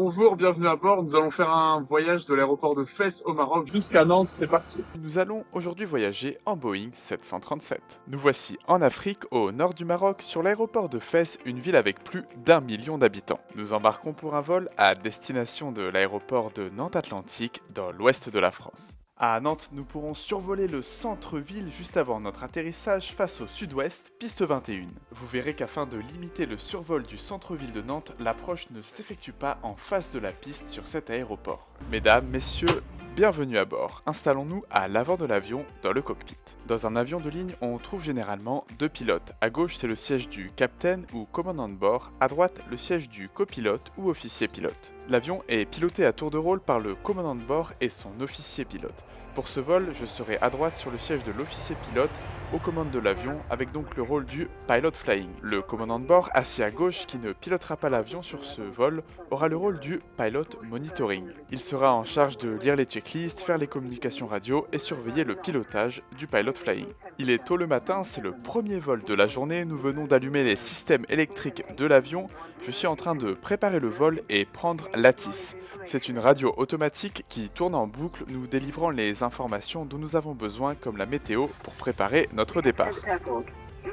Bonjour, bienvenue à bord. Nous allons faire un voyage de l'aéroport de Fès au Maroc jusqu'à Nantes. C'est parti. Nous allons aujourd'hui voyager en Boeing 737. Nous voici en Afrique, au nord du Maroc, sur l'aéroport de Fès, une ville avec plus d'1 million d'habitants. Nous embarquons pour un vol à destination de l'aéroport de Nantes-Atlantique, dans l'ouest de la France. À Nantes, nous pourrons survoler le centre-ville juste avant notre atterrissage face au sud-ouest, piste 21. Vous verrez qu'afin de limiter le survol du centre-ville de Nantes, l'approche ne s'effectue pas en face de la piste sur cet aéroport. Mesdames, messieurs, bienvenue à bord. Installons-nous à l'avant de l'avion, dans le cockpit. Dans un avion de ligne, on trouve généralement deux pilotes. À gauche, c'est le siège du capitaine ou commandant de bord. À droite, le siège du copilote ou officier pilote. L'avion est piloté à tour de rôle par le commandant de bord et son officier pilote. Pour ce vol, je serai à droite sur le siège de l'officier pilote, aux commandes de l'avion, avec donc le rôle du pilot flying. Le commandant de bord, assis à gauche, qui ne pilotera pas l'avion sur ce vol, aura le rôle du pilot monitoring. Il sera en charge de lire les checklists, faire les communications radio et surveiller le pilotage du pilot flying. Il est tôt le matin, c'est le premier vol de la journée, nous venons d'allumer les systèmes électriques de l'avion, je suis en train de préparer le vol et prendre l'ATIS. C'est une radio automatique qui tourne en boucle, nous délivrant les informations dont nous avons besoin comme la météo pour préparer notre départ.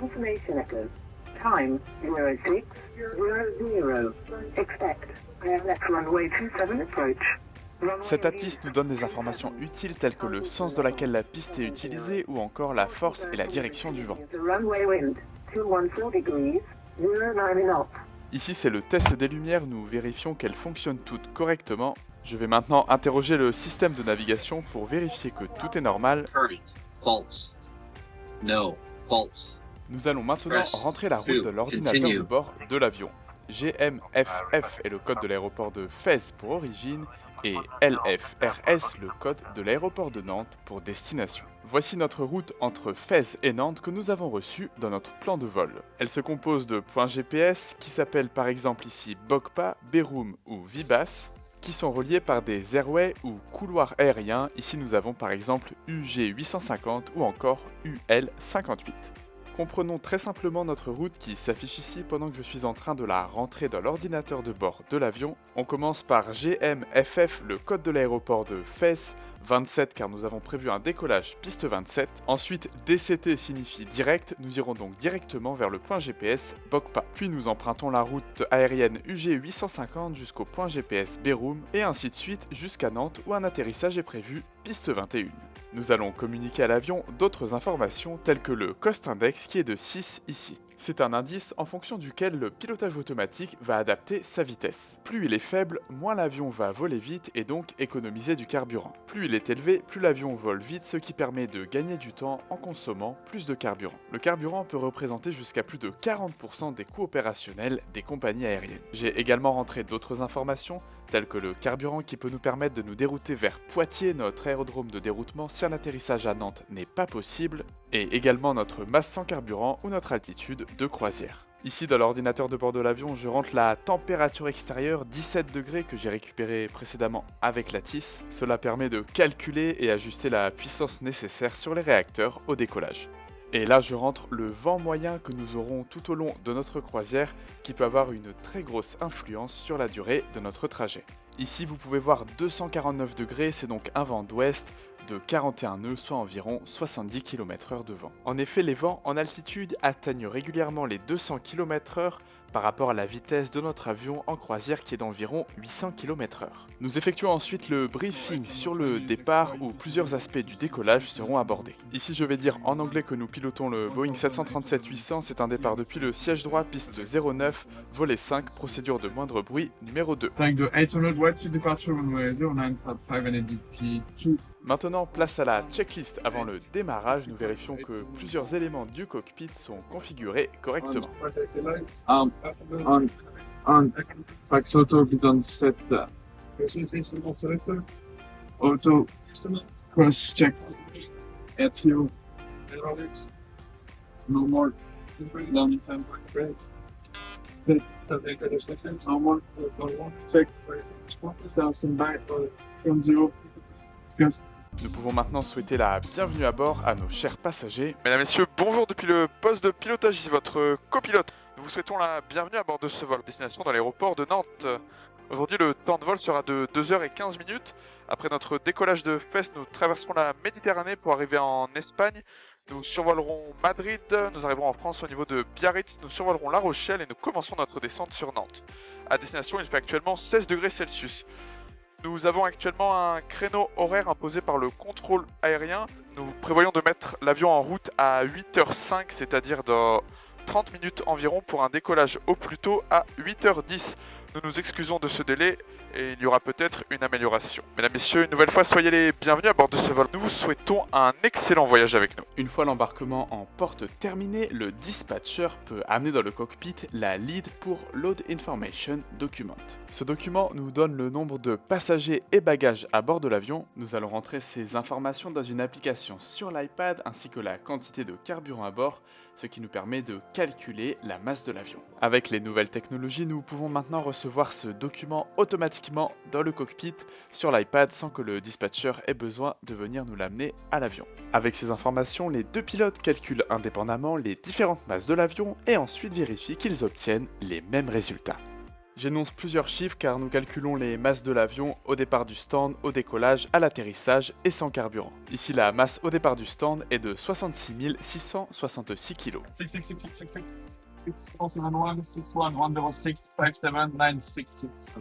Information echo. Time 0600. Expect. Airnet runway 27 approach. Cette ATIS nous donne des informations utiles telles que le sens dans lequel la piste est utilisée ou encore la force et la direction du vent. Runway wind 214 degrees 09 knots. Ici c'est le test des lumières, nous vérifions qu'elles fonctionnent toutes correctement. Je vais maintenant interroger le système de navigation pour vérifier que tout est normal. Kirby. False. No. False. Nous allons maintenant rentrer la route de l'ordinateur de bord de l'avion. GMFF est le code de l'aéroport de Fès pour origine et LFRS le code de l'aéroport de Nantes pour destination. Voici notre route entre Fès et Nantes que nous avons reçue dans notre plan de vol. Elle se compose de points GPS qui s'appellent par exemple ici Bokpa, Beroum ou Vibas, qui sont reliés par des airways ou couloirs aériens. Ici nous avons par exemple UG 850 ou encore UL 58. Comprenons très simplement notre route qui s'affiche ici pendant que je suis en train de la rentrer dans l'ordinateur de bord de l'avion. On commence par GMFF, le code de l'aéroport de Fès, 27 car nous avons prévu un décollage piste 27. Ensuite DCT signifie direct, nous irons donc directement vers le point GPS Bokpa. Puis nous empruntons la route aérienne UG 850 jusqu'au point GPS Beroum et ainsi de suite jusqu'à Nantes où un atterrissage est prévu piste 21. Nous allons communiquer à l'avion d'autres informations telles que le Cost Index qui est de 6 ici. C'est un indice en fonction duquel le pilotage automatique va adapter sa vitesse. Plus il est faible, moins l'avion va voler vite et donc économiser du carburant. Plus il est élevé, plus l'avion vole vite, ce qui permet de gagner du temps en consommant plus de carburant. Le carburant peut représenter jusqu'à plus de 40% des coûts opérationnels des compagnies aériennes. J'ai également rentré d'autres informations, telles que le carburant qui peut nous permettre de nous dérouter vers Poitiers, notre aérodrome de déroutement si un atterrissage à Nantes n'est pas possible, et également notre masse sans carburant ou notre altitude de croisière. Ici dans l'ordinateur de bord de l'avion, je rentre la température extérieure 17 degrés que j'ai récupérée précédemment avec l'ATIS. Cela permet de calculer et ajuster la puissance nécessaire sur les réacteurs au décollage. Et là je rentre le vent moyen que nous aurons tout au long de notre croisière qui peut avoir une très grosse influence sur la durée de notre trajet. Ici vous pouvez voir 249 degrés, c'est donc un vent d'ouest de 41 nœuds, soit environ 70 km/h de vent. En effet, les vents en altitude atteignent régulièrement les 200 km/h par rapport à la vitesse de notre avion en croisière qui est d'environ 800 km/h. Nous effectuons ensuite le briefing sur le départ où plusieurs aspects du décollage seront abordés. Ici je vais dire en anglais que nous pilotons le Boeing 737-800, c'est un départ depuis le siège droit, piste 09, volet 5, procédure de moindre bruit, numéro 2. Flying the 800 wide departure runway 0955 and DP2. Maintenant, place à la checklist. Avant le démarrage, nous vérifions que plusieurs éléments du cockpit sont configurés correctement. On. Fax auto bidon 7. Auto. Cross checked. RTO. No more. Down time. No more. Check. Standby. From 0. Nous pouvons maintenant souhaiter la bienvenue à bord à nos chers passagers. Mesdames, Messieurs, bonjour depuis le poste de pilotage, ici votre copilote. Nous vous souhaitons la bienvenue à bord de ce vol destination dans l'aéroport de Nantes. Aujourd'hui, le temps de vol sera de 2h15. Après notre décollage de Fès, nous traverserons la Méditerranée pour arriver en Espagne. Nous survolerons Madrid, nous arriverons en France au niveau de Biarritz, nous survolerons La Rochelle et nous commencerons notre descente sur Nantes. À destination, il fait actuellement 16 degrés Celsius. Nous avons actuellement un créneau horaire imposé par le contrôle aérien. Nous prévoyons de mettre l'avion en route à 8h05, c'est-à-dire dans 30 minutes environ pour un décollage au plus tôt à 8h10. Nous nous excusons de ce délai et il y aura peut-être une amélioration. Mesdames, Messieurs, une nouvelle fois, soyez les bienvenus à bord de ce vol. Nous vous souhaitons un excellent voyage avec nous. Une fois l'embarquement en porte terminé, le dispatcher peut amener dans le cockpit la lead pour Load Information Document. Ce document nous donne le nombre de passagers et bagages à bord de l'avion. Nous allons rentrer ces informations dans une application sur l'iPad ainsi que la quantité de carburant à bord, ce qui nous permet de calculer la masse de l'avion. Avec les nouvelles technologies, nous pouvons maintenant recevoir ce document automatiquement dans le cockpit sur l'iPad sans que le dispatcher ait besoin de venir nous l'amener à l'avion. Avec ces informations, les deux pilotes calculent indépendamment les différentes masses de l'avion et ensuite vérifient qu'ils obtiennent les mêmes résultats. J'énonce plusieurs chiffres car nous calculons les masses de l'avion au départ du stand, au décollage, à l'atterrissage et sans carburant. Ici, la masse au départ du stand est de 66 666 kg. 471 61 106 57966.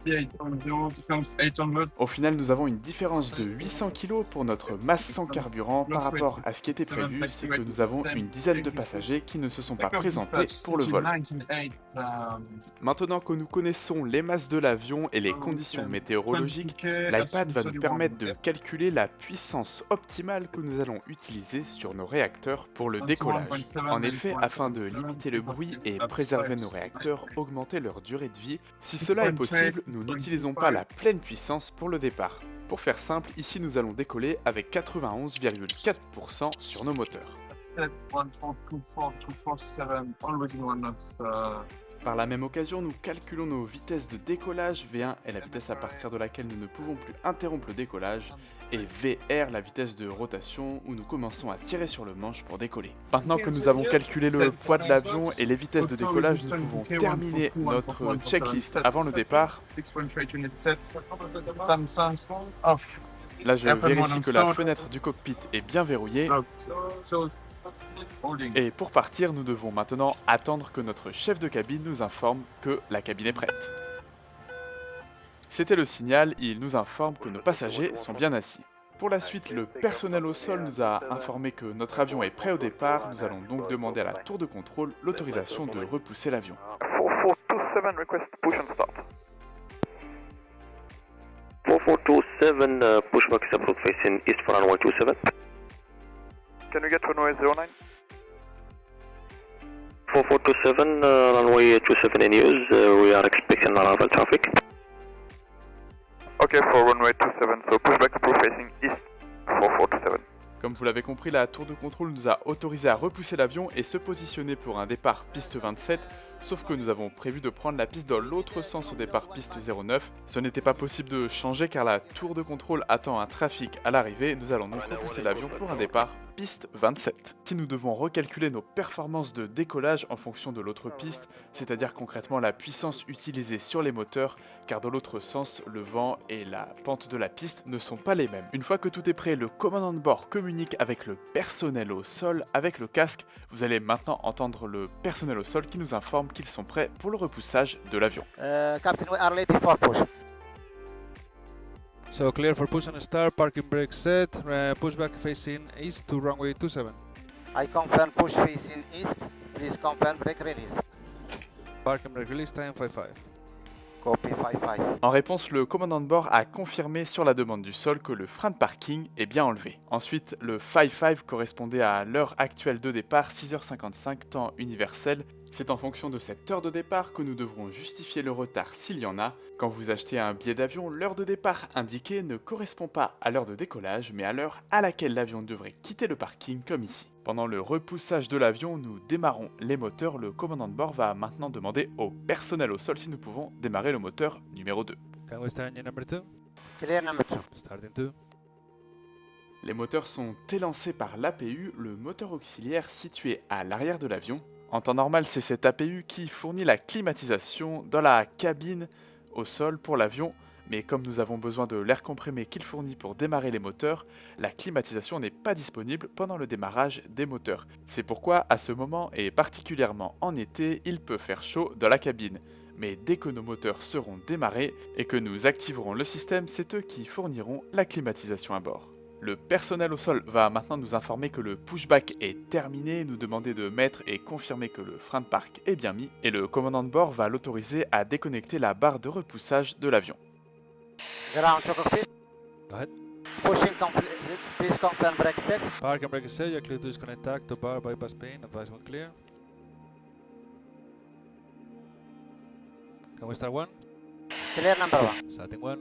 58.0 difference 800. Au final, nous avons une différence de 800 kg pour notre masse sans carburant par rapport à ce qui était prévu, c'est que nous avons une dizaine de passagers qui ne se sont pas présentés pour le vol. Maintenant que nous connaissons les masses de l'avion et les conditions météorologiques, l'iPad va nous permettre de calculer la puissance optimale que nous allons utiliser sur nos réacteurs pour le décollage. En effet, afin de limiter le bruit et préserver nos réacteurs, augmenter leur durée de vie, si cela est possible, nous n'utilisons pas la pleine puissance pour le départ. Pour faire simple, ici nous allons décoller avec 91,4% sur nos moteurs. Par la même occasion, nous calculons nos vitesses de décollage. V1 est la vitesse à partir de laquelle nous ne pouvons plus interrompre le décollage, et VR la vitesse de rotation où nous commençons à tirer sur le manche pour décoller. Maintenant que nous avons calculé le poids de l'avion et les vitesses de décollage, nous pouvons terminer notre checklist avant le départ. Là, je vérifie que la fenêtre du cockpit est bien verrouillée. Et pour partir, nous devons maintenant attendre que notre chef de cabine nous informe que la cabine est prête. C'était le signal, il nous informe que nos passagers sont bien assis. Pour la suite, le personnel au sol nous a informé que notre avion est prêt au départ. Nous allons donc demander à la tour de contrôle l'autorisation de repousser l'avion. 4427 request push and start. 4427 pushback is approved facing east for runway 27. Can we get runway 09? 4427 runway 27 in use. We are expecting arrival traffic. Okay, for runway 27, so pushback approved facing east 4427. Comme vous l'avez compris, la tour de contrôle nous a autorisé à repousser l'avion et se positionner pour un départ piste 27, sauf que nous avons prévu de prendre la piste dans l'autre sens au départ piste 09. Ce n'était pas possible de changer car la tour de contrôle attend un trafic à l'arrivée. Nous allons donc repousser l'avion pour un départ piste 27. Si nous devons recalculer nos performances de décollage en fonction de l'autre piste, c'est-à-dire concrètement la puissance utilisée sur les moteurs, car dans l'autre sens, le vent et la pente de la piste ne sont pas les mêmes. Une fois que tout est prêt, le commandant de bord communique avec le personnel au sol avec le casque. Vous allez maintenant entendre le personnel au sol qui nous informe qu'ils sont prêts pour le repoussage de l'avion. Captain, we are ready for push. So clear for push and start, parking brake set, pushback facing east to runway 27. I confirm push facing east. Please confirm brake release. Parking brake release time 55. Copy 55. En réponse, le commandant de bord a confirmé sur la demande du sol que le frein de parking est bien enlevé. Ensuite, le 55 correspondait à l'heure actuelle de départ, 6h55 temps universel. C'est en fonction de cette heure de départ que nous devrons justifier le retard s'il y en a. Quand vous achetez un billet d'avion, l'heure de départ indiquée ne correspond pas à l'heure de décollage, mais à l'heure à laquelle l'avion devrait quitter le parking, comme ici. Pendant le repoussage de l'avion, nous démarrons les moteurs. Le commandant de bord va maintenant demander au personnel au sol si nous pouvons démarrer le moteur numéro 2. Can we start engine number 2? Clear number 2. Starting 2. Les moteurs sont élancés par l'APU, le moteur auxiliaire situé à l'arrière de l'avion. En temps normal, c'est cette APU qui fournit la climatisation dans la cabine au sol pour l'avion, mais comme nous avons besoin de l'air comprimé qu'il fournit pour démarrer les moteurs, la climatisation n'est pas disponible pendant le démarrage des moteurs. C'est pourquoi à ce moment, et particulièrement en été, il peut faire chaud dans la cabine. Mais dès que nos moteurs seront démarrés et que nous activerons le système, c'est eux qui fourniront la climatisation à bord. Le personnel au sol va maintenant nous informer que le pushback est terminé, nous demander de mettre et confirmer que le frein de parc est bien mis, et le commandant de bord va l'autoriser à déconnecter la barre de repoussage de l'avion. Ground to cockpit. Go ahead. Pushing complete. Please confirm brake set. Park and brake is set. You're clear to disconnect tach to bar bypass pin. Advise when clear. Can we start one? Clear number 1. Starting one.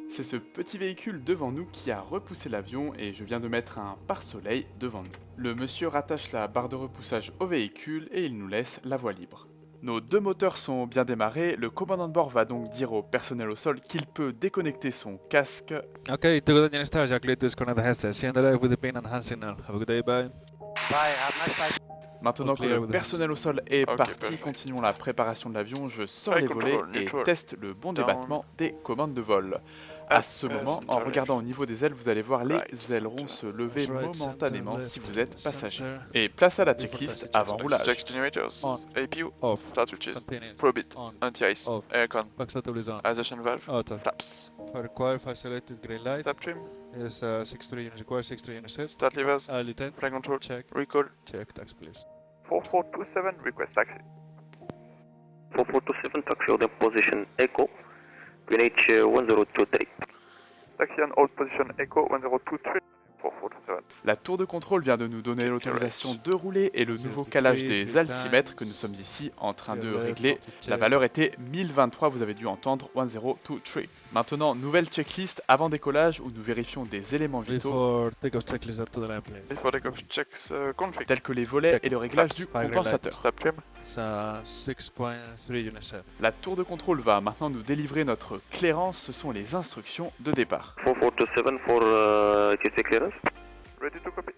C'est ce petit véhicule devant nous qui a repoussé l'avion et je viens de mettre un pare-soleil devant nous. Le monsieur rattache la barre de repoussage au véhicule et il nous laisse la voie libre. Nos deux moteurs sont bien démarrés, le commandant de bord va donc dire au personnel au sol qu'il peut déconnecter son casque. Okay, to good engine start. You're clear to disconnect the headset. See you on the left with the pin and hand signal. Have a good day, bye. Bye, have a nice flight. Maintenant que le personnel au sol est parti, continuons la préparation de l'avion, je sors les volets et teste le bon débattement des commandes de vol. À ce moment, en regardant au niveau des ailes, vous allez voir les ailerons se lever momentanément si vous êtes passager. Et place à la checklist avant roulage. Check generators, On. APU, Off. start switches, Continuous. probe it, On. anti-ice, Off. aircon, Back totally on. isolation valve, Auto. flaps, Fire required. Fire selected. Green light. step trim, Yes, 6-3 units required. 6-3 units set. start levers, Lieutenant. flight control, Check. recall, Check. Tax, please. 4427, request taxi. 4427, taxi hold in position Echo, QNH 1023. Taxi on hold position Echo 1023, 4427. La tour de contrôle vient de nous donner l'autorisation de rouler et le nouveau calage des altimètres que nous sommes ici en train de régler. La valeur était 1023, vous avez dû entendre 1023. Maintenant, nouvelle checklist avant décollage où nous vérifions des éléments vitaux Before takeoff checklist up to the land, please. Before takeoff checks config. tels que les volets et le réglage du compensateur. Step trim, It's 6.3 units set. La tour de contrôle va maintenant nous délivrer notre clairance, ce sont les instructions de départ. 4427 for TC clearance. ready to copy.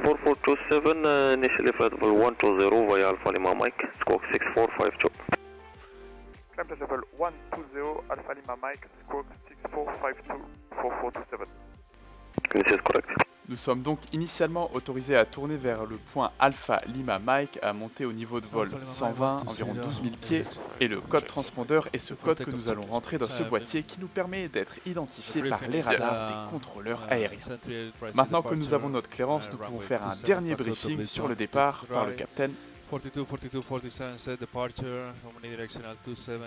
4427, initially flight level 120 via Alpha Lima Mike, squawk 6452. Climb to level 120, Alpha Lima Mike, squawk 6452, 4427. This is correct. Nous sommes donc initialement autorisés à tourner vers le point Alpha Lima Mike, à monter au niveau de vol 120, environ 12 000 pieds, et le code transpondeur est ce code que nous allons rentrer dans ce boîtier qui nous permet d'être identifiés par les radars des contrôleurs aériens. Maintenant que nous avons notre clairance, nous pouvons faire un dernier briefing sur le départ par le capitaine. 42, 42, 47 set departure, omnidirectional 27,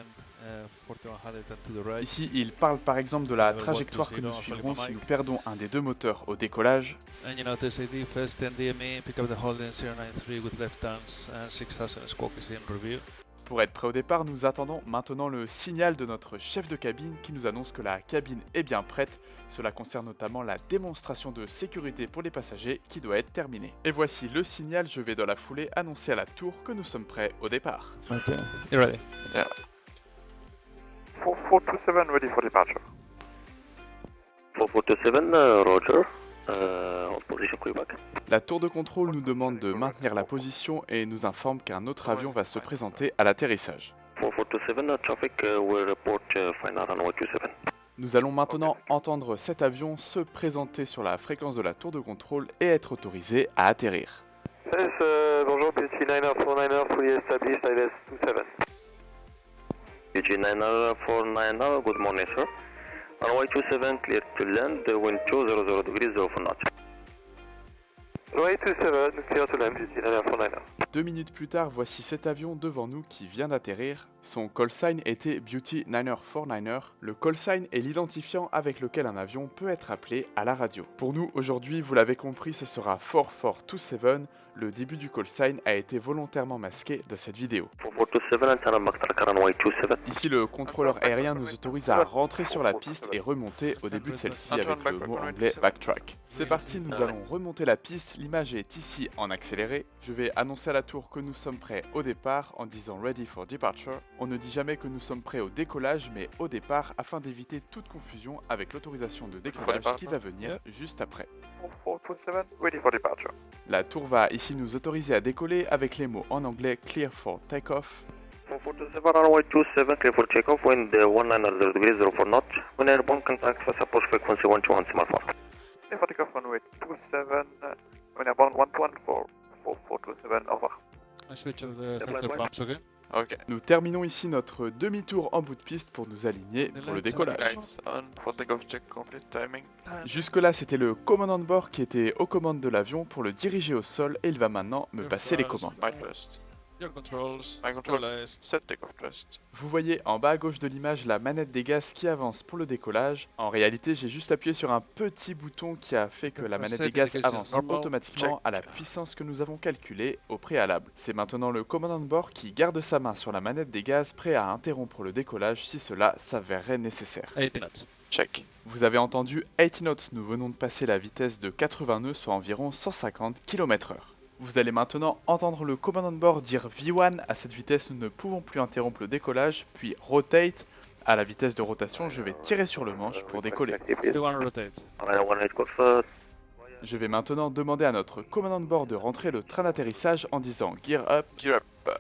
4100 and to the right. Ici, il parle par exemple de la trajectoire que nous suivrons si nous perdons un des deux moteurs au décollage. Engine out SAD, first 10 DME, pick up the holding 093 with left turns and 6000 squawk is in review. Pour être prêt au départ, nous attendons maintenant le signal de notre chef de cabine qui nous annonce que la cabine est bien prête. Cela concerne notamment la démonstration de sécurité pour les passagers qui doit être terminée. Et voici le signal, je vais dans la foulée annoncer à la tour que nous sommes prêts au départ. Okay, you're ready. 4427, ready for departure. 4427, Roger. On position Quebec. La tour de contrôle nous demande de maintenir la position et nous informe qu'un autre avion va se présenter à l'atterrissage. 4427, traffic will report final runway 27. Nous allons maintenant entendre cet avion se présenter sur la fréquence de la tour de contrôle et être autorisé à atterrir. Bonjour, PG 9049, fully established, ILS 27. PG 9049, good morning, sir. Runway 27, clear to land, wind 200 degrees off notch. Runway 27, clear to land, PG 9049. 2 minutes plus tard, voici cet avion devant nous qui vient d'atterrir. Son call sign était Beauty 949er. Le call sign est l'identifiant avec lequel un avion peut être appelé à la radio. Pour nous, aujourd'hui, vous l'avez compris, ce sera 4427. Le début du call sign a été volontairement masqué de cette vidéo. 4427, runway 27. Ici, le contrôleur aérien nous autorise à rentrer sur la piste et remonter au début de celle-ci avec le mot anglais backtrack. C'est parti, nous allons remonter la piste. L'image est ici en accéléré. Je vais annoncer à la tour que nous sommes prêts au départ en disant ready for departure. On ne dit jamais que nous sommes prêts au décollage, mais au départ, afin d'éviter toute confusion avec l'autorisation de décollage qui va venir juste après. 4427, ready for departure. La tour va ici nous autoriser à décoller avec les mots en anglais clear for takeoff. 4427, runway 27, clear for takeoff, wind 190 degrees 04 knots. When airborne, contact first approach frequency 121 Smartphone. Clear for takeoff, runway 27, when airborne 114, 4427, au revoir. I switch of the filter pumps, okay? Ok. Nous terminons ici notre demi-tour en bout de piste pour nous aligner pour le décollage. Lights on for takeoff check complete timing. Jusque-là, c'était le commandant de bord qui était aux commandes de l'avion pour le diriger au sol et il va maintenant me passer les commandes. My thrust. Your controls, My control. stabilized. Set takeoff thrust. Vous voyez en bas à gauche de l'image la manette des gaz qui avance pour le décollage. En réalité, j'ai juste appuyé sur un petit bouton qui a fait que la manette des gaz avance automatiquement à la puissance que nous avons calculée au préalable. C'est maintenant le commandant de bord qui garde sa main sur la manette des gaz prêt à interrompre le décollage si cela s'avérerait nécessaire. 80 knots. Check. Vous avez entendu 80 knots, nous venons de passer la vitesse de 80 nœuds, soit environ 150 km/h. Vous allez maintenant entendre le commandant de bord dire V1, à cette vitesse nous ne pouvons plus interrompre le décollage, puis rotate, à la vitesse de rotation je vais tirer sur le manche pour décoller. Do you want to rotate? Je vais maintenant demander à notre commandant de bord de rentrer le train d'atterrissage en disant Gear Up. Gear up.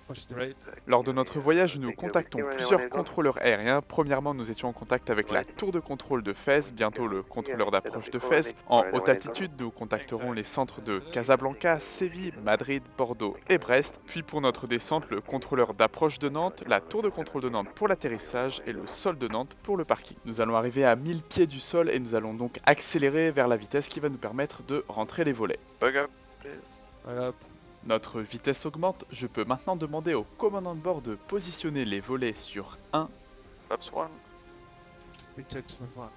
Push straight. Lors de notre voyage, nous contactons plusieurs contrôleurs aériens. Premièrement, nous étions en contact avec la tour de contrôle de Fès, bientôt le contrôleur d'approche de Fès. En haute altitude, nous contacterons les centres de Casablanca, Séville, Madrid, Bordeaux et Brest. Puis pour notre descente, le contrôleur d'approche de Nantes, la tour de contrôle de Nantes pour l'atterrissage et le sol de Nantes pour le parking. Nous allons arriver à 1000 pieds du sol et nous allons donc accélérer vers la vitesse qui va nous permettre de rentrer les volets. Bug up, please. Right up. Notre vitesse augmente, je peux maintenant demander au commandant de bord de positionner les volets sur 1. Flaps 1. Big checks for one.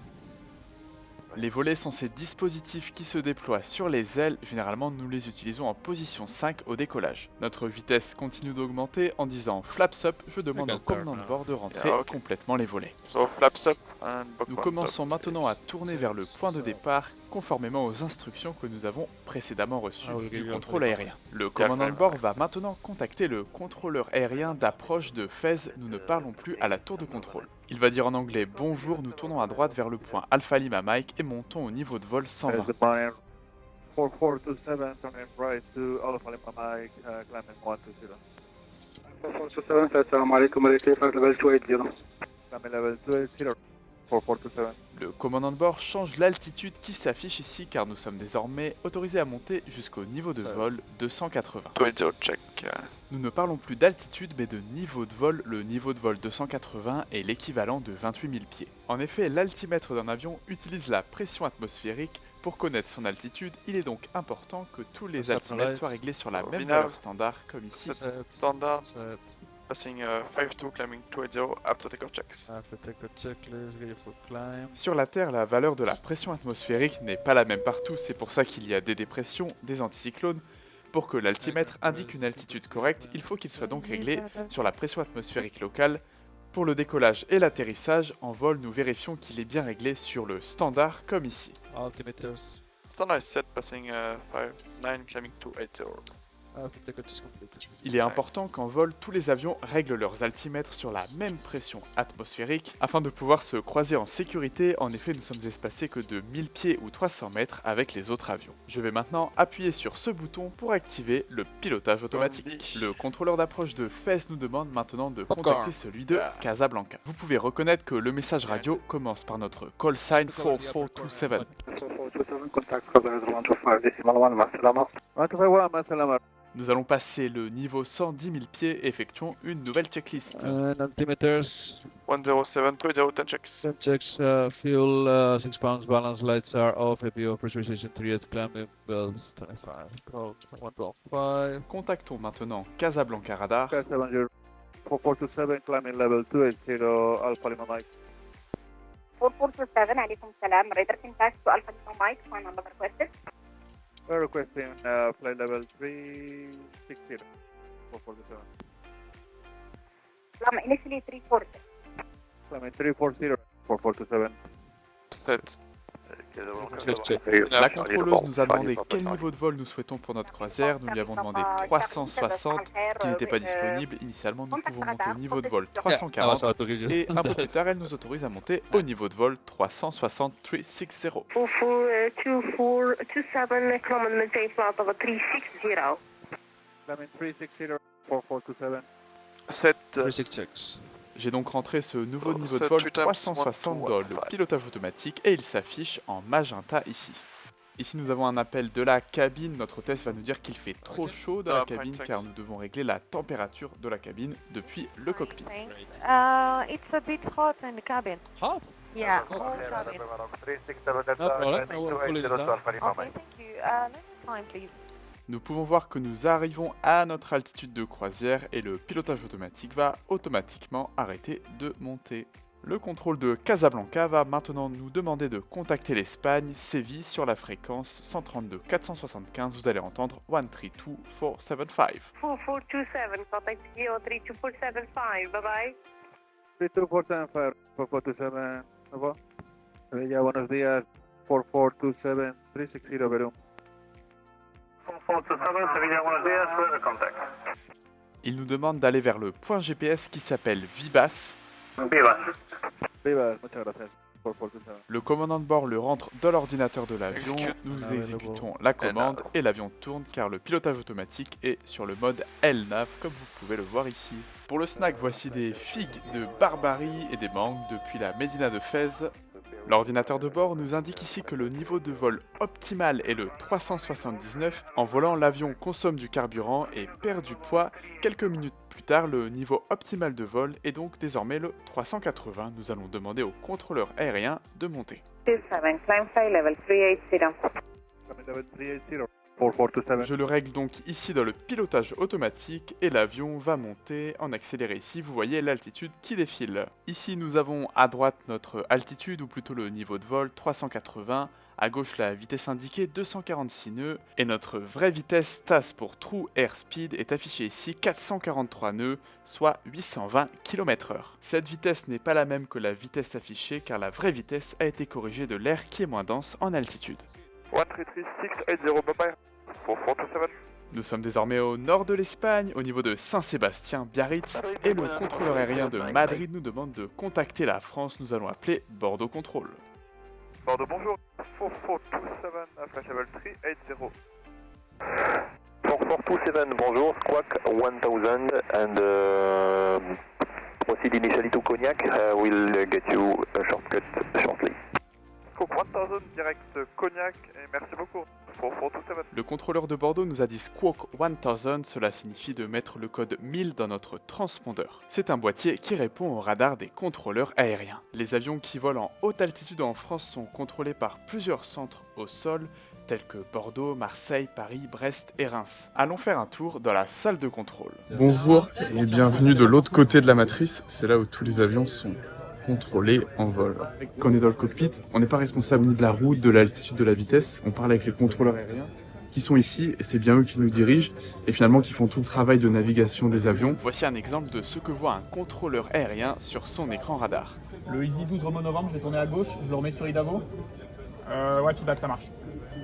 Les volets sont ces dispositifs qui se déploient sur les ailes, généralement nous les utilisons en position 5 au décollage. Notre vitesse continue d'augmenter en disant flaps up, je demande au commandant de bord de rentrer complètement les volets. So flaps up and bug Nous one commençons top. maintenant à tourner vers le point de départ, conformément aux instructions que nous avons précédemment reçues du contrôle aérien. Le commandant de bord va maintenant contacter le contrôleur aérien d'approche de Fès, nous ne parlons plus à la tour de contrôle. Il va dire en anglais bonjour, nous tournons à droite vers le point Alpha Lima Mike et montons au niveau de vol 120. 4427, turning right to Alpha Lima Mike, climbing 120. 447, assalamu alaikum, flight level 280. Climbing level 280, 4427. Le commandant de bord change l'altitude qui s'affiche ici car nous sommes désormais autorisés à monter jusqu'au niveau de vol 280. 20 check. Nous ne parlons plus d'altitude mais de niveau de vol. Le niveau de vol 280 est l'équivalent de 28 000 pieds. En effet, l'altimètre d'un avion utilise la pression atmosphérique. Pour connaître son altitude, il est donc important que tous les altimètres soient réglés sur la même valeur standard comme ici. Standard. Set. Passing 52, climbing 280 after takeoff checks. After take a checklist, get your foot climb. Sur la Terre, la valeur de la pression atmosphérique n'est pas la même partout, c'est pour ça qu'il y a des dépressions, des anticyclones. Pour que l'altimètre indique une altitude correcte, il faut qu'il soit donc réglé sur la pression atmosphérique locale. Pour le décollage et l'atterrissage, en vol, nous vérifions qu'il est bien réglé sur le standard comme ici. Altimeters. Standard is set, passing 59, climbing 280. After take a check complete. Il est important qu'en vol, tous les avions règlent leurs altimètres sur la même pression atmosphérique afin de pouvoir se croiser en sécurité. En effet, nous sommes espacés que de 1000 pieds ou 300 mètres avec les autres avions. Je vais maintenant appuyer sur ce bouton pour activer le pilotage automatique. Le contrôleur d'approche de Fès nous demande maintenant de contacter celui de Casablanca. Vous pouvez reconnaître que le message radio commence par notre call sign 4427. 4427, contact cover 125 decimal 1, Masalama. 121, Masalama. Nous allons passer le niveau 110 000 pieds et effectuons une nouvelle checklist. And altimeters. 107, 20, 10 checks. 10 checks. Fuel 6 pounds. Balance lights are off. APO pressurization 38. Climbing belts 25. Code 112.5. Contactons maintenant Casablanca Radar. 470, 4427, climbing level 280, Alpha Lima Mike. 4427, عليكم السلام. Radar contact to Alpha Lima Mike. Phone number requested. We're requesting flight level 360, 447. Initially 340. Climbing 340, 4427. Set. La contrôleuse nous a demandé quel niveau de vol nous souhaitons pour notre croisière. Nous lui avons demandé 360 qui n'était pas disponible. Initialement, nous pouvons monter au niveau de vol 340 et un peu plus tard, elle nous autorise à monter au niveau de vol 360 360. 4427, command maintain flight of 360. Climb 360, 4427. 366. J'ai donc rentré ce nouveau niveau de 7 vol 3 360 dans le pilotage automatique et il s'affiche en magenta ici. Ici nous avons un appel de la cabine, notre hôtesse va nous dire qu'il fait trop chaud dans la cabine car nous devons régler la température de la cabine depuis le cockpit. It's a bit hot in the cabin. Hot? Yeah. No problem, I will pull it down. Okay, thank you. Let me time, please. Nous pouvons voir que nous arrivons à notre altitude de croisière et le pilotage automatique va automatiquement arrêter de monter. Le contrôle de Casablanca va maintenant nous demander de contacter l'Espagne, Séville sur la fréquence 132 475, vous allez entendre 132475. 4427, contact Geo 32475, bye bye. 32475, 4427, over. Sevilla, buenos días, 4427, 360, Perú. 4427, Sevilla, buenos días, further contact. Il nous demande d'aller vers le point GPS qui s'appelle Vibas. Viva. Viva, muchas gracias. 4427. Le commandant de bord le rentre dans l'ordinateur de l'avion, nous exécutons la commande et l'avion tourne car le pilotage automatique est sur le mode LNAV comme vous pouvez le voir ici. Pour le snack, voici des figues de Barbarie et des mangues depuis la Médina de Fès. L'ordinateur de bord nous indique ici que le niveau de vol optimal est le 379. En volant, l'avion consomme du carburant et perd du poids. Quelques minutes plus tard, le niveau optimal de vol est donc désormais le 380. Nous allons demander au contrôleur aérien de monter. 27, climb flight level 380. Climb level 380, 4427. Je le règle donc ici dans le pilotage automatique et l'avion va monter en accéléré. Ici, vous voyez l'altitude qui défile. Ici, nous avons à droite notre altitude, ou plutôt le niveau de vol, 380. À gauche, la vitesse indiquée, 246 nœuds. Et notre vraie vitesse TAS pour True Airspeed est affichée ici, 443 nœuds, soit 820 km/h. Cette vitesse n'est pas la même que la vitesse affichée, car la vraie vitesse a été corrigée de l'air qui est moins dense en altitude. 133680, bye bye. 4427. Nous sommes désormais au nord de l'Espagne, au niveau de Saint-Sébastien, Biarritz, et le contrôleur aérien de Madrid nous demande de contacter la France. Nous allons appeler Bordeaux Contrôle. Bordeaux, bonjour. 4427, flight level 380. 4427, bonjour, Squawk 1000 and proceed initially to Cognac. We'll get you a shortcut shortly. Squawk 1000, direct Cognac, et merci beaucoup. 4427. Le contrôleur de Bordeaux nous a dit Squawk 1000, cela signifie de mettre le code 1000 dans notre transpondeur. C'est un boîtier qui répond au radar des contrôleurs aériens. Les avions qui volent en haute altitude en France sont contrôlés par plusieurs centres au sol, tels que Bordeaux, Marseille, Paris, Brest et Reims. Allons faire un tour dans la salle de contrôle. Bonjour et bienvenue de l'autre côté de la matrice, c'est là où tous les avions sont contrôlés en vol. Quand on est dans le cockpit, on n'est pas responsable ni de la route, de l'altitude, de la vitesse, on parle avec les contrôleurs aériens qui sont ici et c'est bien eux qui nous dirigent et finalement qui font tout le travail de navigation des avions. Voici un exemple de ce que voit un contrôleur aérien sur son écran radar. Le Easy 12 Romeo Novembre, je vais tourner à gauche, je le remets sur Idavo. Ouais, feedback, ça marche.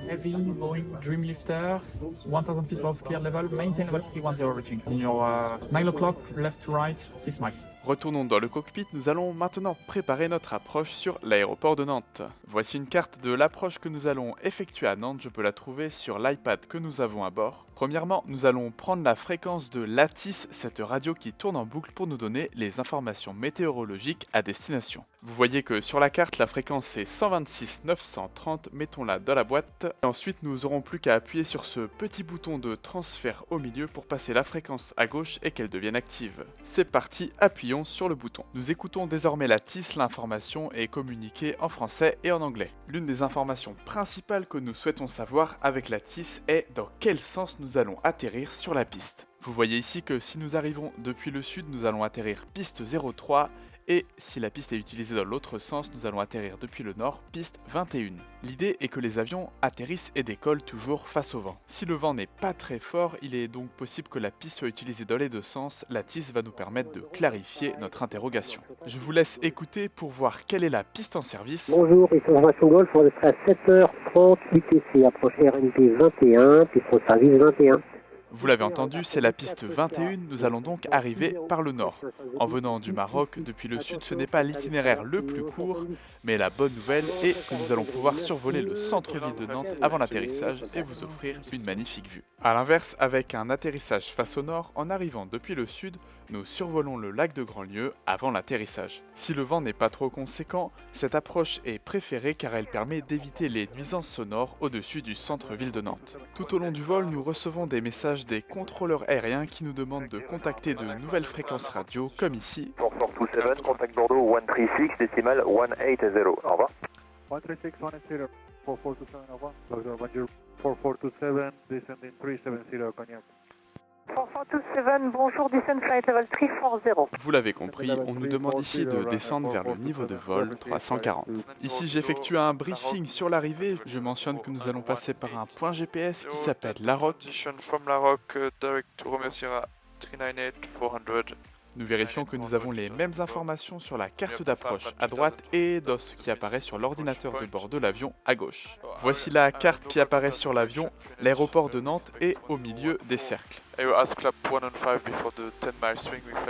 Heavy, Boeing, Dreamlifter, 1000 feet above clear level, maintain level 310 reaching. In your 9 o'clock, left to right, 6 miles. Retournons dans le cockpit, nous allons maintenant préparer notre approche sur l'aéroport de Nantes. Voici une carte de l'approche que nous allons effectuer à Nantes, je peux la trouver sur l'iPad que nous avons à bord. Premièrement, nous allons prendre la fréquence de l'ATIS, cette radio qui tourne en boucle pour nous donner les informations météorologiques à destination. Vous voyez que sur la carte, la fréquence est 126 930, mettons-la dans la boîte. Et ensuite, nous n'aurons plus qu'à appuyer sur ce petit bouton de transfert au milieu pour passer la fréquence à gauche et qu'elle devienne active. C'est parti, appuyons sur le bouton. Nous écoutons désormais l'ATIS, l'information est communiquée en français et en anglais. L'une des informations principales que nous souhaitons savoir avec l'ATIS est dans quel sens nous allons atterrir sur la piste. Vous voyez ici que si nous arrivons depuis le sud, nous allons atterrir piste 03 et si la piste est utilisée dans l'autre sens, nous allons atterrir depuis le nord, piste 21. L'idée est que les avions atterrissent et décollent toujours face au vent. Si le vent n'est pas très fort, il est donc possible que la piste soit utilisée dans les deux sens. La TIS va nous permettre de clarifier notre interrogation. Je vous laisse écouter pour voir quelle est la piste en service. Bonjour, ici Formation Golf, on sera à 7h30 UTC, approchez RNP 21, piste en service 21. Vous l'avez entendu, c'est la piste 21, nous allons donc arriver par le nord. En venant du Maroc, depuis le sud, ce n'est pas l'itinéraire le plus court, mais la bonne nouvelle est que nous allons pouvoir survoler le centre-ville de Nantes avant l'atterrissage et vous offrir une magnifique vue. A l'inverse, avec un atterrissage face au nord, en arrivant depuis le sud, nous survolons le lac de Grandlieu avant l'atterrissage. Si le vent n'est pas trop conséquent, cette approche est préférée car elle permet d'éviter les nuisances sonores au-dessus du centre-ville de Nantes. Tout au long du vol, nous recevons des messages des contrôleurs aériens qui nous demandent de contacter de nouvelles fréquences radio comme ici. 4427, contact Bordeaux 136, décimal 180. Au revoir. 136, 180, 4427, au revoir. Doctor Bonjour, 4427, descending 370, Cognac. 4427, bonjour, descend flight level 340. Vous l'avez compris, on nous demande ici de descendre vers le niveau de vol 340. Ici j'effectue un briefing sur l'arrivée, je mentionne que nous allons passer par un point GPS qui s'appelle Laroque. From Laroque, direct to Romeo Sierra 398, 400. Nous vérifions que nous avons les mêmes informations sur la carte d'approche à droite et DOS qui apparaît sur l'ordinateur de bord de l'avion à gauche. Voici la carte qui apparaît sur l'avion, l'aéroport de Nantes est au milieu des cercles.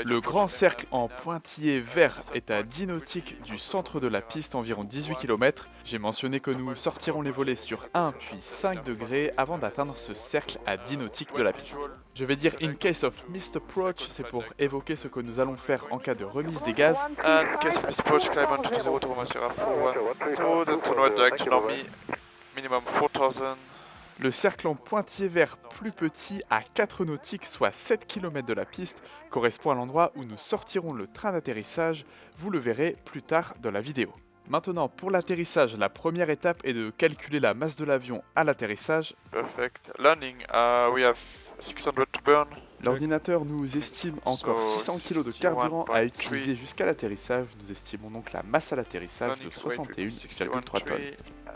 Le grand cercle en pointillé vert est à 10 nautiques du centre de la piste, environ 18 km. J'ai mentionné que nous sortirons les volets sur 1 puis 5 degrés avant d'atteindre ce cercle à 10 nautiques de la piste. Je vais dire in case of missed approach, c'est pour évoquer ce que nous allons faire en cas de remise des gaz. And case of missed approach, climb on 20 to Romeo Sierra 412, then turn right direction on me, minimum 4000. Le cercle en pointillé vert plus petit à 4 nautiques, soit 7 km de la piste, correspond à l'endroit où nous sortirons le train d'atterrissage. Vous le verrez plus tard dans la vidéo. Maintenant, pour l'atterrissage, la première étape est de calculer la masse de l'avion à l'atterrissage. Perfect. Landing, we have 600 to burn. L'ordinateur nous estime encore 600 kg de carburant à utiliser jusqu'à l'atterrissage. Nous estimons donc la masse à l'atterrissage de 61,3 tonnes.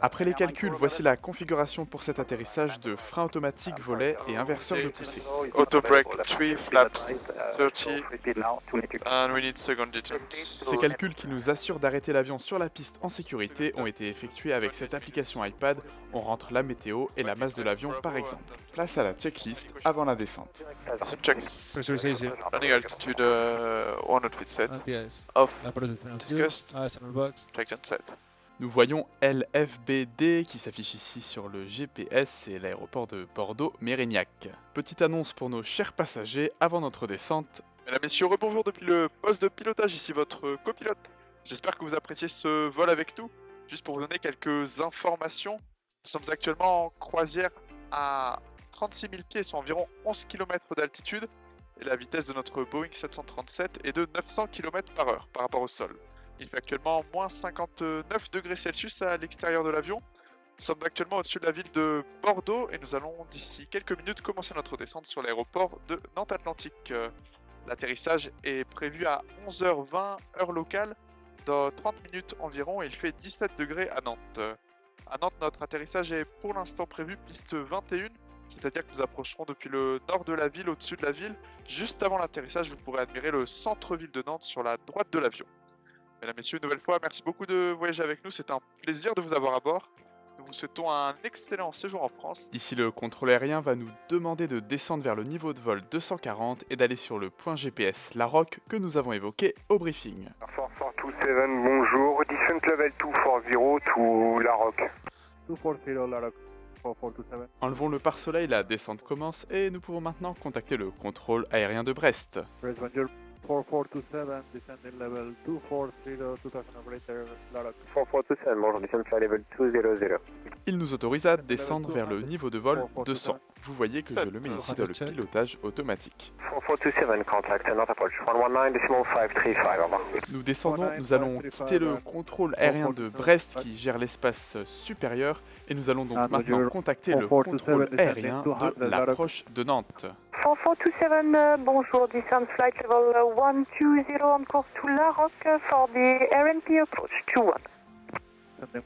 Après les calculs, voici la configuration pour cet atterrissage de frein automatique, volet et inverseur de poussée. Auto brake, 3 flaps, 30, and we need second detent. Ces calculs qui nous assurent d'arrêter l'avion sur la piste en sécurité ont été effectués avec cette application iPad. On rentre la météo et la masse de l'avion par exemple. Place à la checklist avant la descente. Pressurization. Landing altitude 100 feet set. NTS. Off. Discussed. Box. Check and set. Nous voyons LFBD qui s'affiche ici sur le GPS, c'est l'aéroport de Bordeaux-Mérignac. Petite annonce pour nos chers passagers avant notre descente. Mesdames, Messieurs, rebonjour depuis le poste de pilotage, ici votre copilote. J'espère que vous appréciez ce vol avec nous. Juste pour vous donner quelques informations, nous sommes actuellement en croisière à 36 000 pieds, soit environ 11 km d'altitude. Et la vitesse de notre Boeing 737 est de 900 km/h par rapport au sol. Il fait actuellement moins 59 degrés Celsius à l'extérieur de l'avion. Nous sommes actuellement au-dessus de la ville de Bordeaux et nous allons d'ici quelques minutes commencer notre descente sur l'aéroport de Nantes Atlantique. L'atterrissage est prévu à 11h20 heure locale, dans 30 minutes environ, et il fait 17 degrés à Nantes. À Nantes, notre atterrissage est pour l'instant prévu piste 21, c'est-à-dire que nous approcherons depuis le nord de la ville, au-dessus de la ville. Juste avant l'atterrissage, vous pourrez admirer le centre-ville de Nantes sur la droite de l'avion. Mesdames, Messieurs, une nouvelle fois, merci beaucoup de voyager avec nous, c'est un plaisir de vous avoir à bord. Nous vous souhaitons un excellent séjour en France. Ici, le contrôle aérien va nous demander de descendre vers le niveau de vol 240 et d'aller sur le point GPS Laroque que nous avons évoqué au briefing. 4427, bonjour, descent level 240 to Laroque. 240 Laroque, 4427. Enlevons le pare-soleil, la descente commence et nous pouvons maintenant contacter le contrôle aérien de Brest. Brest, bonjour. 4427, descending level 240, 2000 operator, Laroque. 4427, bonjour, descent flight level 200. Il nous autorise à descendre vers le niveau de vol 200. vous voyez que je le mets ici dans le pilotage automatique. 4427, contact, not approach, 119.535, over. Nous descendons, nous allons quitter le contrôle aérien de Brest qui gère l'espace supérieur et nous allons donc maintenant contacter le contrôle aérien de l'approche de Nantes. 4427, bonjour, descend flight level 120 on course to La Roque for the RNP approach 21.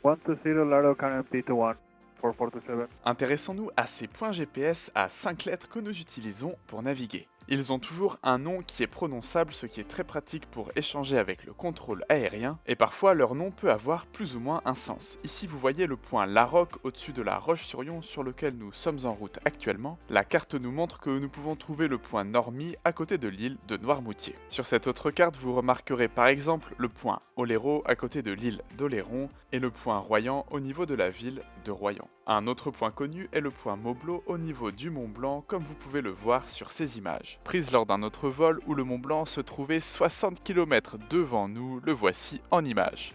120, La Roque RNP 21. 4427. Intéressons-nous à ces points GPS à 5 lettres que nous utilisons pour naviguer. Ils ont toujours un nom qui est prononçable, ce qui est très pratique pour échanger avec le contrôle aérien, et parfois leur nom peut avoir plus ou moins un sens. Ici vous voyez le point La Roque au-dessus de la Roche-sur-Yon sur lequel nous sommes en route actuellement. La carte nous montre que nous pouvons trouver le point Normy à côté de l'île de Noirmoutier. Sur cette autre carte vous remarquerez par exemple le point Oléro à côté de l'île d'Oléron et le point Royan au niveau de la ville de Royan. Un autre point connu est le point Maublot au niveau du Mont Blanc comme vous pouvez le voir sur ces images. Prise lors d'un autre vol où le Mont Blanc se trouvait 60 km devant nous, le voici en image.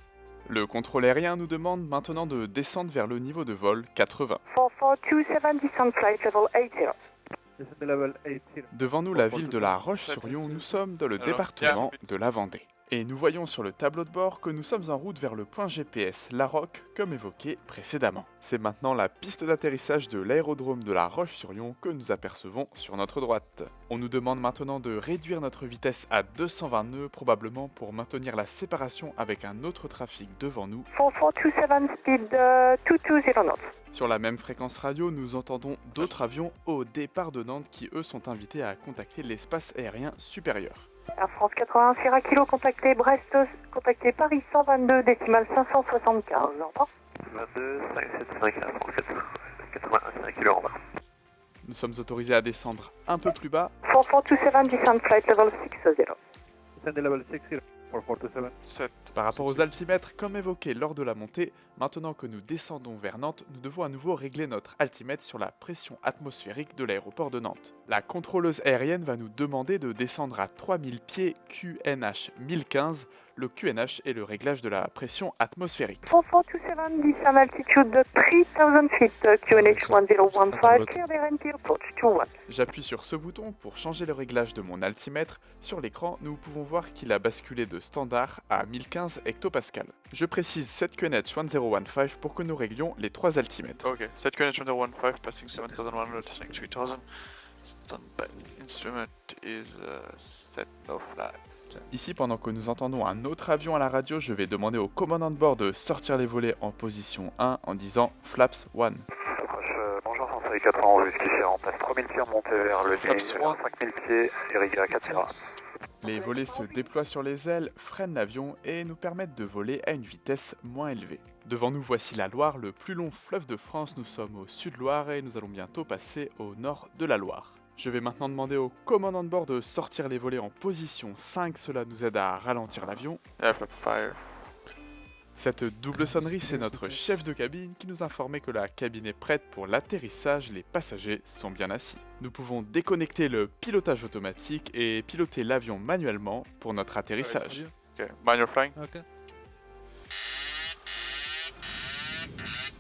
Le contrôle aérien nous demande maintenant de descendre vers le niveau de vol 80. 4427, descend flight level 80. Devant nous la ville de La Roche-sur-Yon, nous sommes dans le département de la Vendée. Et nous voyons sur le tableau de bord que nous sommes en route vers le point GPS La Roque comme évoqué précédemment. C'est maintenant la piste d'atterrissage de l'aérodrome de La Roche-sur-Yon que nous apercevons sur notre droite. On nous demande maintenant de réduire notre vitesse à 220 nœuds probablement pour maintenir la séparation avec un autre trafic devant nous. 4427, speed 220 knots. Sur la même fréquence radio, nous entendons d'autres avions au départ de Nantes qui eux sont invités à contacter l'espace aérien supérieur. Air France 81 Sierra Kilo, contactez Brest, contactez Paris 122, décimale 575. Au revoir. 22, 575, 81 Sierra Kilo en bas. Nous sommes autorisés à descendre un peu plus bas. 4427, descend flight level 60. Descend level 60. 7. Par rapport aux altimètres, comme évoqué lors de la montée, maintenant que nous descendons vers Nantes, nous devons à nouveau régler notre altimètre sur la pression atmosphérique de l'aéroport de Nantes. La contrôleuse aérienne va nous demander de descendre à 3000 pieds QNH 1015. Le QNH est le réglage de la pression atmosphérique. 4427, descend altitude de 3000 feet, QNH 1015, clear the RNP approach 21. J'appuie sur ce bouton pour changer le réglage de mon altimètre. Sur l'écran, nous pouvons voir qu'il a basculé de standard à 1015 hectopascal. Je précise 7 QNH 1015 pour que nous réglions les 3 altimètres. Ok, 7 QNH 1015, passing 7100, turning 3000. Standby instrument is set no flight. Ici, pendant que nous entendons un autre avion à la radio, je vais demander au commandant de bord de sortir les volets en position 1 en disant Flaps 1. Bonjour, François 400, jusqu'ici en place 3000 pieds, montez vers le nez, 5000 pieds, Eriga 4 Les volets se déploient sur les ailes, freinent l'avion et nous permettent de voler à une vitesse moins élevée. Devant nous, voici la Loire, le plus long fleuve de France. Nous sommes au sud-Loire et nous allons bientôt passer au nord de la Loire. Je vais maintenant demander au commandant de bord de sortir les volets en position 5, cela nous aide à ralentir l'avion. Cette double sonnerie, c'est notre chef de cabine qui nous informait que la cabine est prête pour l'atterrissage, les passagers sont bien assis. Nous pouvons déconnecter le pilotage automatique et piloter l'avion manuellement pour notre atterrissage. Ok, manual flying. Okay.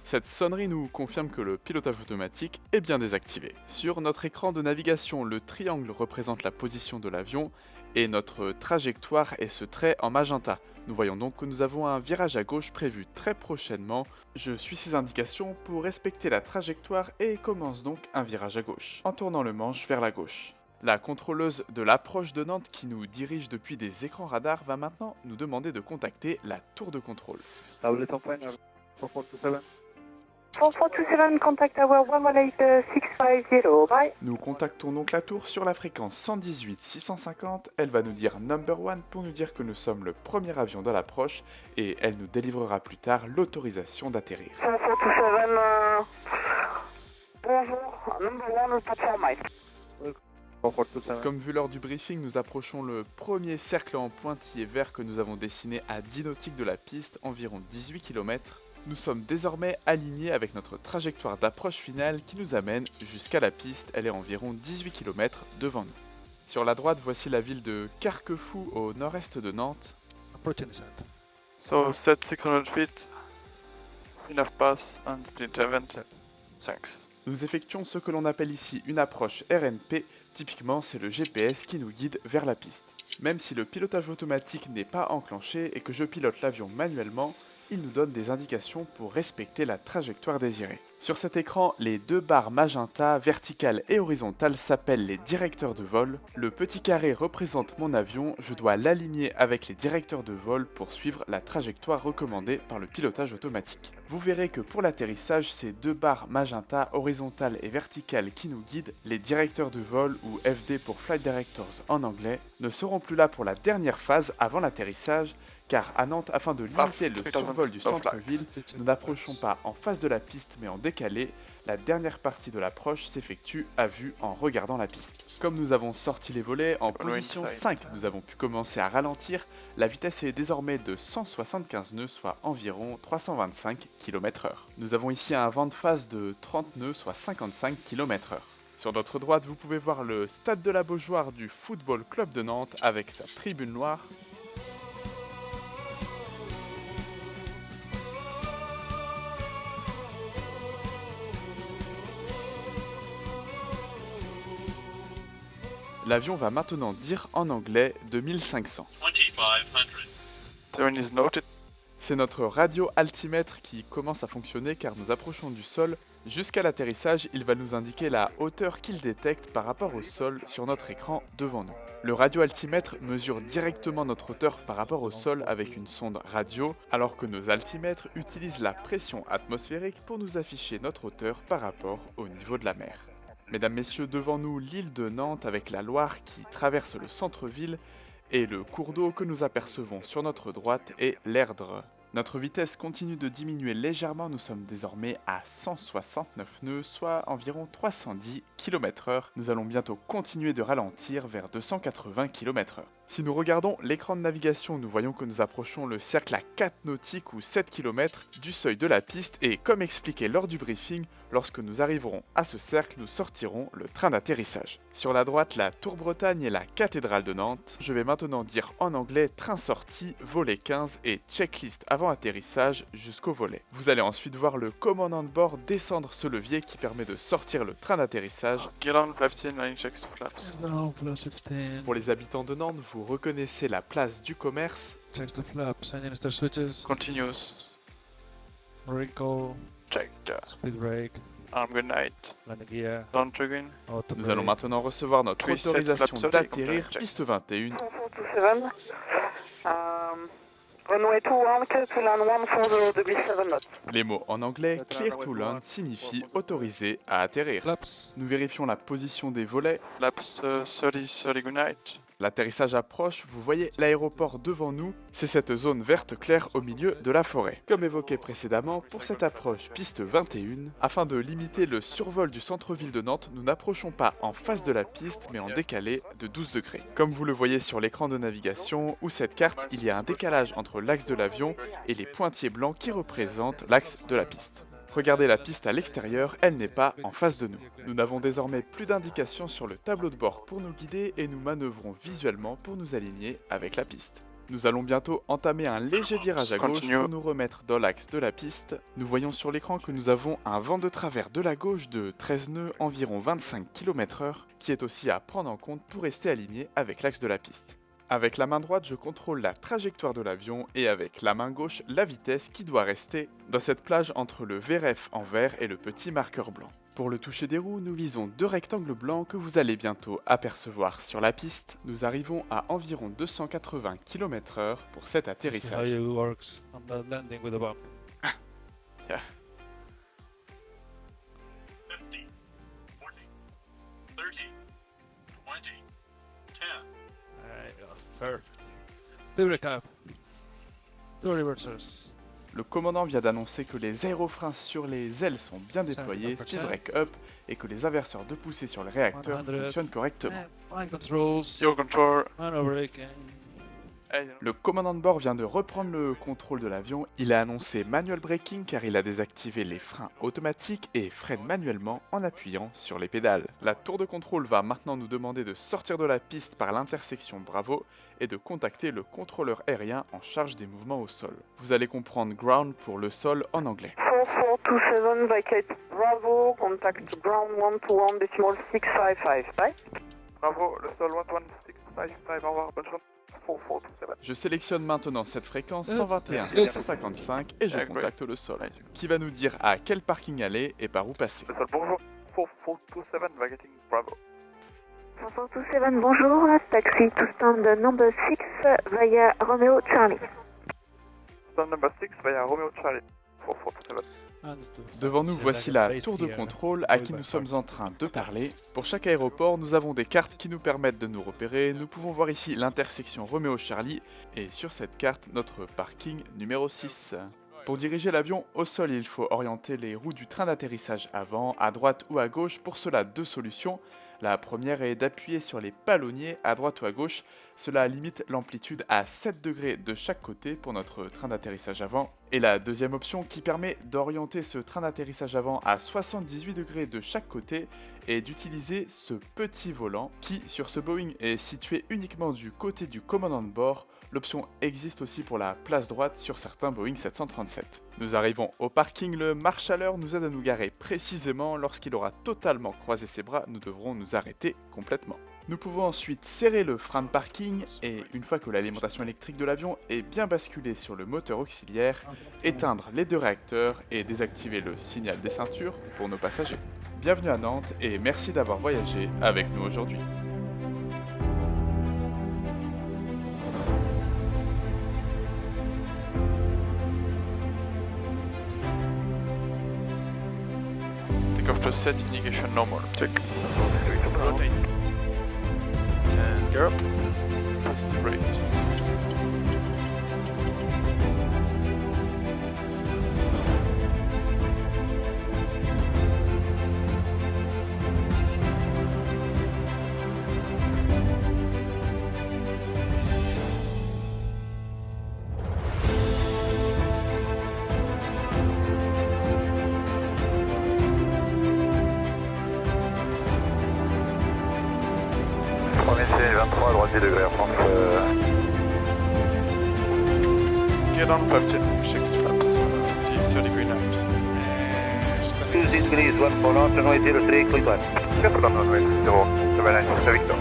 Cette sonnerie nous confirme que le pilotage automatique est bien désactivé. Sur notre écran de navigation, le triangle représente la position de l'avion et notre trajectoire est ce trait en magenta. Nous voyons donc que nous avons un virage à gauche prévu très prochainement. Je suis ces indications pour respecter la trajectoire et commence donc un virage à gauche, en tournant le manche vers la gauche. La contrôleuse de l'approche de Nantes qui nous dirige depuis des écrans radars va maintenant nous demander de contacter la tour de contrôle. 4427, contact tower 118650, bye. Nous contactons donc la tour sur la fréquence 118 650, elle va nous dire number 1 pour nous dire que nous sommes le premier avion dans l'approche et elle nous délivrera plus tard l'autorisation d'atterrir. 4427, bonjour, number 1, platform 8. Comme vu lors du briefing, nous approchons le premier cercle en pointillé vert que nous avons dessiné à 10 nautiques de la piste, environ 18 km. Nous sommes désormais alignés avec notre trajectoire d'approche finale qui nous amène jusqu'à la piste, elle est environ 18 km devant nous. Sur la droite, voici la ville de Carquefou au nord-est de Nantes. Approaching the center. So set 600 feet, enough pass and split 7. Thanks. Nous effectuons ce que l'on appelle ici une approche RNP, typiquement c'est le GPS qui nous guide vers la piste. Même si le pilotage automatique n'est pas enclenché et que je pilote l'avion manuellement, il nous donne des indications pour respecter la trajectoire désirée. Sur cet écran, les deux barres magenta, verticales et horizontales s'appellent les directeurs de vol. Le petit carré représente mon avion, je dois l'aligner avec les directeurs de vol pour suivre la trajectoire recommandée par le pilotage automatique. Vous verrez que pour l'atterrissage, ces deux barres magenta, horizontales et verticales qui nous guident, les directeurs de vol ou FD pour Flight Directors en anglais, ne seront plus là pour la dernière phase avant l'atterrissage, car à Nantes, afin de limiter le survol du centre-ville, nous n'approchons pas en face de la piste mais en décalé. La dernière partie de l'approche s'effectue à vue en regardant la piste. Comme nous avons sorti les volets, en position 5, nous avons pu commencer à ralentir. La vitesse est désormais de 175 nœuds, soit environ 325 km/h. Nous avons ici un vent de face de 30 nœuds, soit 55 km/h. Sur notre droite, vous pouvez voir le stade de la Beaujoire du Football Club de Nantes avec sa tribune noire. L'avion va maintenant dire en anglais 2500. C'est notre radio altimètre qui commence à fonctionner car nous approchons du sol. Jusqu'à l'atterrissage, il va nous indiquer la hauteur qu'il détecte par rapport au sol sur notre écran devant nous. Le radio altimètre mesure directement notre hauteur par rapport au sol avec une sonde radio, alors que nos altimètres utilisent la pression atmosphérique pour nous afficher notre hauteur par rapport au niveau de la mer. Mesdames, messieurs, devant nous, l'île de Nantes avec la Loire qui traverse le centre-ville et le cours d'eau que nous apercevons sur notre droite est l'Erdre. Notre vitesse continue de diminuer légèrement, nous sommes désormais à 169 nœuds, soit environ 310 km/h. Nous allons bientôt continuer de ralentir vers 280 km/h. Si nous regardons l'écran de navigation, nous voyons que nous approchons le cercle à 4 nautiques ou 7 km du seuil de la piste et comme expliqué lors du briefing, lorsque nous arriverons à ce cercle, nous sortirons le train d'atterrissage. Sur la droite, la Tour Bretagne et la cathédrale de Nantes. Je vais maintenant dire en anglais train sorti, volet 15 et checklist avant atterrissage jusqu'au volet. Vous allez ensuite voir le commandant de bord descendre ce levier qui permet de sortir le train d'atterrissage. Pour les habitants de Nantes, vous reconnaissez la place du commerce. Checks the flaps, engine start switches. Continuous. Wrinkle. Check. Speed brake. Arm good night. Landing gear. Down triggering. Auto Nous allons brake. maintenant recevoir notre Preset autorisation flap d'atterrir, sorry, piste 21. 427. Runway 21, clear to land 140.7 knots. Les mots en anglais clear to land signifient autorisé à atterrir. Flaps. Nous vérifions la position des volets. Laps 30 good night. L'atterrissage approche, vous voyez l'aéroport devant nous, c'est cette zone verte claire au milieu de la forêt. Comme évoqué précédemment, pour cette approche piste 21, afin de limiter le survol du centre-ville de Nantes, nous n'approchons pas en face de la piste mais en décalé de 12 degrés. Comme vous le voyez sur l'écran de navigation ou cette carte, il y a un décalage entre l'axe de l'avion et les pointillés blancs qui représentent l'axe de la piste. Regardez la piste à l'extérieur, elle n'est pas en face de nous. Nous n'avons désormais plus d'indications sur le tableau de bord pour nous guider et nous manœuvrons visuellement pour nous aligner avec la piste. Nous allons bientôt entamer un léger virage à gauche pour nous remettre dans l'axe de la piste. Nous voyons sur l'écran que nous avons un vent de travers de la gauche de 13 nœuds, environ 25 km/h, qui est aussi à prendre en compte pour rester aligné avec l'axe de la piste. Avec la main droite, je contrôle la trajectoire de l'avion et avec la main gauche, la vitesse qui doit rester dans cette plage entre le VRF en vert et le petit marqueur blanc. Pour le toucher des roues, nous visons deux rectangles blancs que vous allez bientôt apercevoir sur la piste. Nous arrivons à environ 280 km/h pour cet This is how atterrissage. it works on the landing with a bump. Yeah. 50, 40, 30, 20, 10. There you go. Perfect. Two recap. Two reversers. Le commandant vient d'annoncer que les aérofreins sur les ailes sont bien déployés, speed brake up, et que les inverseurs de poussée sur le réacteur 100. fonctionnent correctement. Line controls. Your control. Manual braking. Le commandant de bord vient de reprendre le contrôle de l'avion. Il a annoncé manual braking car il a désactivé les freins automatiques et freine manuellement en appuyant sur les pédales. La tour de contrôle va maintenant nous demander de sortir de la piste par l'intersection Bravo et de contacter le contrôleur aérien en charge des mouvements au sol. Vous allez comprendre ground pour le sol en anglais. 4427, vacate Bravo, contact ground 121.655, bye. Bravo, le sol 11655, au revoir, bonne journée. 4427. Je sélectionne maintenant cette fréquence 121 Yes. 655 et je Great. contacte le sol, qui va nous dire à quel parking aller et par où passer. Le sol, bonjour. 4427, vacating Bravo. 4427, bonjour, taxi to stand number 6 via Romeo Charlie. Stand number 6 via Romeo Charlie. 4427. Devant nous, voici la tour de contrôle à qui nous sommes en train de parler. Pour chaque aéroport, nous avons des cartes qui nous permettent de nous repérer. Nous pouvons voir ici l'intersection Romeo-Charlie et sur cette carte, notre parking numéro 6. Pour diriger l'avion au sol, il faut orienter les roues du train d'atterrissage avant, à droite ou à gauche. Pour cela, deux solutions. La première est d'appuyer sur les palonniers à droite ou à gauche. Cela limite l'amplitude à 7 degrés de chaque côté pour notre train d'atterrissage avant. Et la deuxième option qui permet d'orienter ce train d'atterrissage avant à 78 degrés de chaque côté est d'utiliser ce petit volant qui, sur ce Boeing, est situé uniquement du côté du commandant de bord. L'option existe aussi pour la place droite sur certains Boeing 737. Nous arrivons au parking, le marshalleur nous aide à nous garer précisément. Lorsqu'il aura totalement croisé ses bras, nous devrons nous arrêter complètement. Nous pouvons ensuite serrer le frein de parking et une fois que l'alimentation électrique de l'avion est bien basculée sur le moteur auxiliaire, éteindre les deux réacteurs et désactiver le signal des ceintures pour nos passagers. Bienvenue à Nantes et merci d'avoir voyagé avec nous aujourd'hui. Takeoff to set, indication normal. Check. Rotate. And Europe. Positive rate. Premier 23 à droite 10 degrés, France. Get on 15, checks flaps. 30 degree night. 20 degrees, 1 for launch, runway 03, click 1. Get on runway 079, Victor.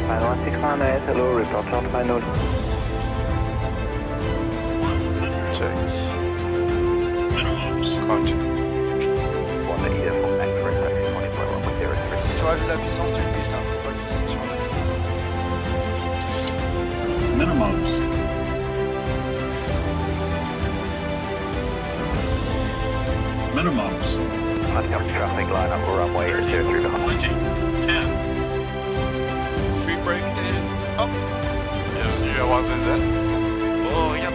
Final 698, hello, report short final. Check. Minimums. Count. 1 EF from accurate, 20.1 Si tu rajoutes la puissance, tu le piges là. Faut pas qu'il change. Minimums. Minimums. Traffic line up runway 03 behind. 20. 10. Speed brake is up. Bienvenue à Wardenzen. Oh, regarde.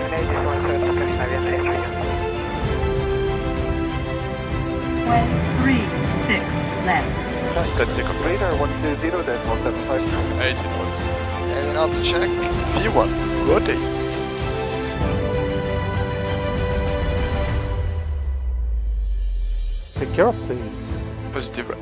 3-6 left. Set takeoff place. 120, then 175. 18 knots. And knots check. V1. Rotate. Take care, please. Positive rate.